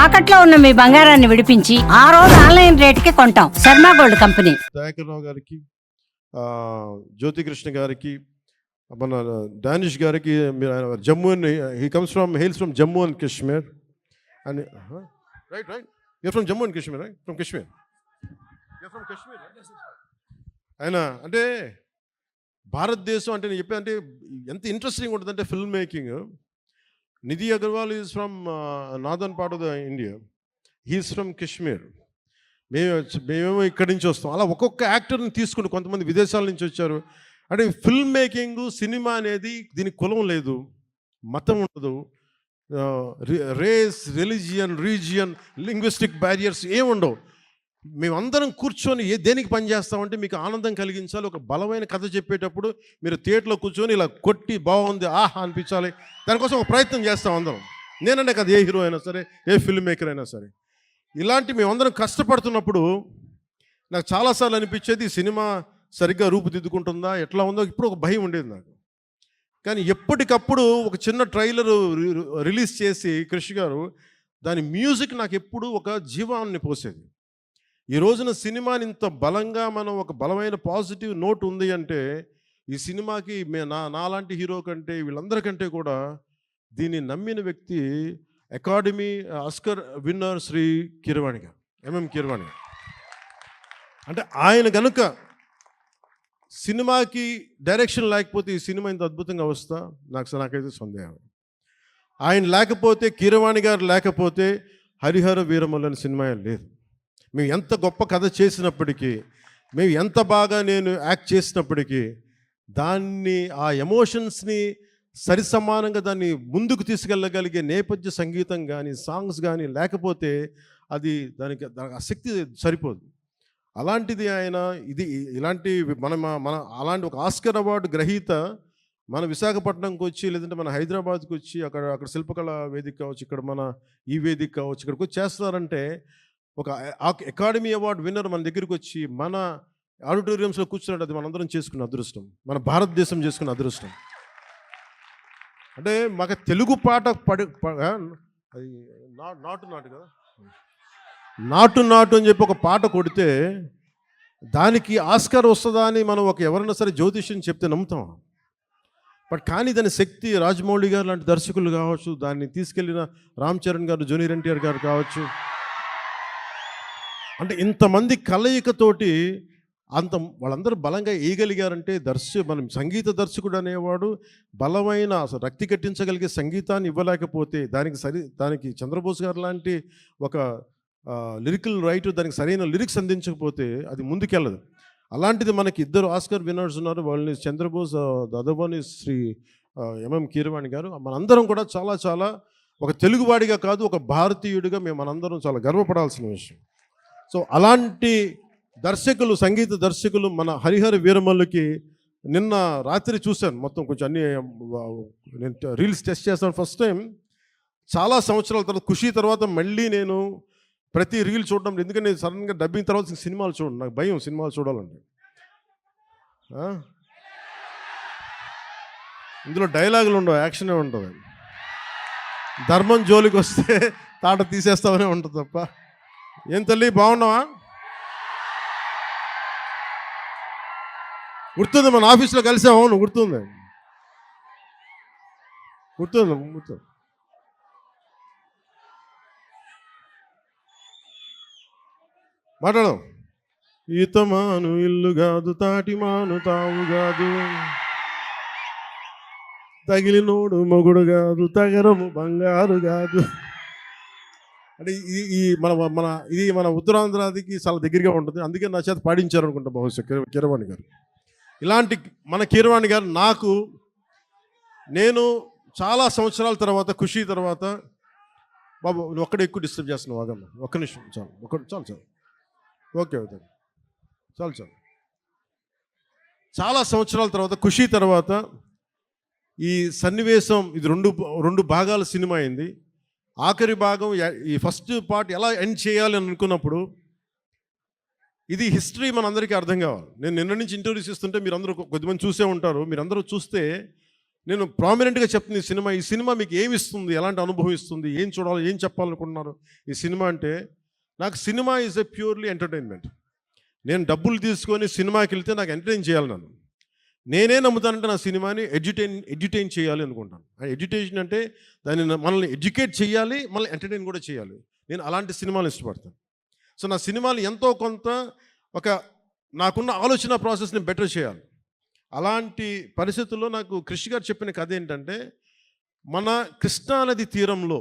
తాకట్లో ఉన్న మీ బంగారాన్ని విడిపించి ఆ రోజు ఆన్లైన్ రేటుకి కొంటాం. Sharma gold company. దయాకర్రావు గారికి, జ్యోతికృష్ణ గారికి, మన డానిష్ గారికి, Jammu and hails from Jammu and Kashmir అని right your from Jammu and Kashmir right from Kashmir ఆయన అంటే భారతదేశం అంటే నేను చెప్పాను అంటే ఎంత ఇంట్రెస్టింగ్ ఉంటుందంటే film making. Nidhi Agarwal is from northern part of the India, he is from Kashmir. మేమేమో ఇక్కడి నుంచి వస్తాం. అలా ఒక్కొక్క యాక్టర్ని తీసుకుని కొంతమంది విదేశాల నుంచి వచ్చారు. అంటే ఫిల్మ్ మేకింగ్, సినిమా అనేది దీనికి కులం లేదు, మతం ఉండదు, race, religion, region, linguistic barriers ఏముండవు. మేమందరం కూర్చొని దేనికి పనిచేస్తామంటే మీకు ఆనందం కలిగించాలి. ఒక బలమైన కథ చెప్పేటప్పుడు మీరు థియేటర్లో కూర్చొని ఇలా కొట్టి బాగుంది ఆహా అనిపించాలి. దానికోసం ఒక ప్రయత్నం చేస్తాం అందరం. నేనంటే కదా ఏ హీరో అయినా సరే, ఏ ఫిల్మ్ మేకర్ అయినా సరే. ఇలాంటి మేమందరం కష్టపడుతున్నప్పుడు నాకు చాలాసార్లు అనిపించేది సినిమా సరిగ్గా రూపుదిద్దుకుంటుందా, ఎట్లా ఉందో ఇప్పుడు ఒక భయం ఉండేది నాకు. కానీ ఎప్పటికప్పుడు ఒక చిన్న ట్రైలర్ రిలీజ్ చేసి కృషి గారు దాని మ్యూజిక్ నాకు ఎప్పుడు ఒక జీవాన్ని పోసేది. ఈ రోజున సినిమాని ఇంత బలంగా మనం ఒక బలమైన పాజిటివ్ నోట్ ఉంది అంటే ఈ సినిమాకి నాలాంటి హీరో కంటే వీళ్ళందరికంటే కూడా దీన్ని నమ్మిన వ్యక్తి academy Oscar winner Shri Keeravani garu, MM Keeravani గారు. అంటే ఆయన కనుక సినిమాకి డైరెక్షన్ లేకపోతే ఈ సినిమా ఇంత అద్భుతంగా వస్తా నాకైతే సందేహం. ఆయన లేకపోతే, కీరవాణి గారు లేకపోతే హరిహర వీరమల్లు అనే సినిమా లేదు. మేము ఎంత గొప్ప కథ చేసినప్పటికీ, మేము ఎంత బాగా నేను యాక్ట్ చేసినప్పటికీ దాన్ని ఆ ఎమోషన్స్ని సరిసమానంగా దాన్ని ముందుకు తీసుకెళ్ళగలిగే నేపథ్య సంగీతం కానీ సాంగ్స్ కానీ లేకపోతే అది దానికి ఆ శక్తి సరిపోదు. అలాంటిది ఆయన ఇలాంటి మన అలాంటి ఒక ఆస్కర్ అవార్డు గ్రహీత మన విశాఖపట్నంకి వచ్చి, లేదంటే మన హైదరాబాద్కి వచ్చి అక్కడ శిల్పకళ వేదిక కావచ్చు, ఇక్కడ మన ఈ వేదిక కావచ్చు, ఇక్కడికి వచ్చి చేస్తున్నారంటే ఒక అకాడమీ అవార్డు విన్నర్ మన దగ్గరికి వచ్చి మన ఆడిటోరియంస్లో కూర్చున్నాడు. అది మనందరం చేసుకున్న అదృష్టం, మన భారతదేశం చేసుకున్న అదృష్టం. అంటే మాకు తెలుగు పాట అది నాటు కదా, నాటు అని చెప్పి ఒక పాట కొడితే దానికి ఆస్కార్ వస్తుందా అని మనం ఎవరైనా సరే జ్యోతిష్యం చెప్తే నమ్ముతాం. కానీ దాని శక్తి రాజమౌళి గారు లాంటి దర్శకులు కావచ్చు, దాన్ని తీసుకెళ్ళిన రామ్ చరణ్ గారు, జూనియర్ ఎన్టీఆర్ గారు కావచ్చు, అంటే ఇంతమంది కలయికతోటి వాళ్ళందరూ బలంగా వేయగలిగారంటే మనం సంగీత దర్శకుడు అనేవాడు బలమైన అసలు రక్తి కట్టించగలిగే సంగీతాన్ని ఇవ్వలేకపోతే దానికి చంద్రబోస్ గారు లాంటి ఒక లిరికల్ రైటర్ దానికి సరైన లిరిక్స్ అందించకపోతే అది ముందుకెళ్ళదు. అలాంటిది మనకి ఇద్దరు ఆస్కర్ విన్నర్స్ ఉన్నారు. వాళ్ళని చంద్రబోస్, దదబని శ్రీ ఎంఎం కీరవాణి గారు. మనందరం కూడా చాలా చాలా ఒక తెలుగువాడిగా కాదు, ఒక భారతీయుడిగా మనందరం చాలా గర్వపడాల్సిన విషయం. సో అలాంటి దర్శకులు, సంగీత దర్శకులు మన హరిహర వీరమల్లుకి నిన్న రాత్రి చూశాను మొత్తం. కొంచెం అన్ని నేను రీల్స్ టెస్ట్ చేస్తాను ఫస్ట్ టైం చాలా సంవత్సరాల తర్వాత. ఖుషి తర్వాత మళ్ళీ నేను ప్రతి రీల్ చూడడం, ఎందుకంటే నేను సడన్గా డబ్బింగ్ తర్వాత సినిమాలు చూడండి, నాకు భయం సినిమాలు చూడాలంటే. ఇందులో డైలాగులు ఉండవు, యాక్షనే ఉంటుంది. ధర్మం జోలికి వస్తే తాట తీసేస్తామనే ఉంటుంది తప్ప. ఏం తల్లి బాగున్నావా? గుర్తుంది, మన ఆఫీస్లో కలిసాము. అవును గుర్తుంది. మాట్లాడదాం. ఈతమాను ఇల్లు కాదు, తాటిమాను తావు కాదు, తగిలినోడు మొగుడు కాదు, తగరము బంగారు కాదు. అంటే ఇది మన ఉత్తరాంధ్రాదికి చాలా దగ్గరగా ఉంటుంది. అందుకే నా చేత పాడించారు అనుకుంటా బహుశా కీరవాణి గారు. ఇలాంటి మన కీరవాణి గారు నేను చాలా సంవత్సరాల తర్వాత, ఖుషి తర్వాత, బాబు నువ్వు ఒక్కడే ఎక్కువ డిస్టర్బ్ చేస్తున్నావు, ఆగమ్మ ఒక్క నిమిషం చాలు, చాలు ఓకే చాలు. చాలా సంవత్సరాల తర్వాత, ఖుషి తర్వాత ఈ సన్నివేశం, ఇది రెండు భాగాల సినిమా అయింది. ఆఖరి భాగం, ఈ ఫస్ట్ పార్ట్ ఎలా ఎండ్ చేయాలి అని అనుకున్నప్పుడు ఇది హిస్టరీ మనందరికీ అర్థం కావాలి. నేను నిన్న నుంచి ఇంటర్వ్యూస్ ఇస్తుంటే మీరందరూ కొద్దిమంది చూసే ఉంటారు. మీరందరూ చూస్తే నేను ప్రామినెంట్గా చెప్తుంది ఈ సినిమా మీకు ఏమి ఇస్తుంది, ఎలాంటి అనుభవం ఇస్తుంది, ఏం చూడాలి, ఏం చెప్పాలనుకుంటున్నారు ఈ సినిమా అంటే, నాకు cinema is a purely entertainment. నేను డబ్బులు తీసుకొని సినిమాకి వెళ్తే నాకు ఎంటర్టైన్ చేయాలి. నేనే నమ్ముతానంటే నా సినిమాని ఎడ్యుటైన్ చేయాలి అనుకుంటాను. ఎడ్యుటేషన్ అంటే దాన్ని మనల్ని ఎడ్యుకేట్ చేయాలి, మనల్ని ఎంటర్టైన్ కూడా చేయాలి. నేను అలాంటి సినిమాలు ఇష్టపడతాను. సో నా సినిమాలు ఎంతో కొంత ఒక నాకున్న ఆలోచన ప్రాసెస్ని బెటర్ చేయాలి. అలాంటి పరిస్థితుల్లో నాకు కృషి గారు చెప్పిన కథ ఏంటంటే, మన కృష్ణానది తీరంలో